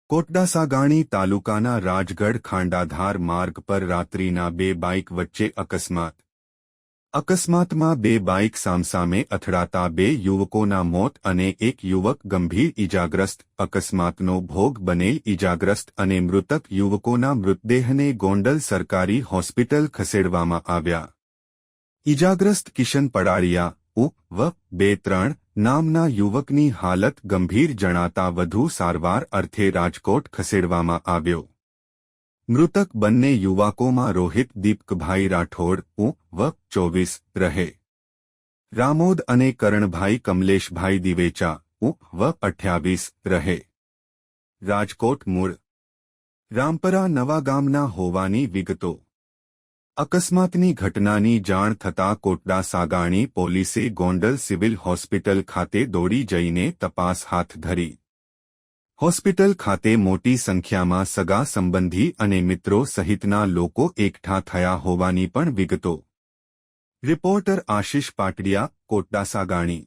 કોટડાસાગાણી તાલુકાના રાજગઢ ખાંડાધાર માર્ગ પર રાત્રિના બે બાઇક વચ્ચે અકસ્માતમાં બે બાઇક સામસામે અથડાતા બે યુવકોના મોત અને એક યુવક ગંભીર ઇજાગ્રસ્ત. અકસ્માતનો ભોગ બનેલ ઇજાગ્રસ્ત અને મૃતક યુવકોના મૃતદેહને ગોંડલ સરકારી હોસ્પિટલ ખસેડવામાં આવ્યા. ઇજાગ્રસ્ત કિશન પડાળિયા ઉ.વ. 23 નામના યુવકની હાલત ગંભીર જણાતા વધુ સારવાર અર્થે રાજકોટ ખસેડવામાં આવ્યો. મૃતક બંને યુવકોમાં રોહિત દીપકભાઈ રાઠોડ ઉ.વ. 24 રહે રામોદ અને કરણભાઈ કમલેશભાઈ દિવેચા ઉ.વ. 28 રહે રાજકોટ મૂળ રામપરા નવાગામના હોવાની વિગતો. અકસ્માતની ઘટનાની જાણ થતાં કોટડાસાગાણી પોલીસે ગોંડલ સિવિલ હોસ્પિટલ ખાતે દોડી જઈને તપાસ હાથ ધરી. હોસ્પિટલ ખાતે મોટી સંખ્યામાં સગા સંબંધી અને મિત્રો સહિતના લોકો એકઠા થયા હોવાની પણ વિગતો. રિપોર્ટર આશિષ પાટડિયા, કોટડાસાગાણી.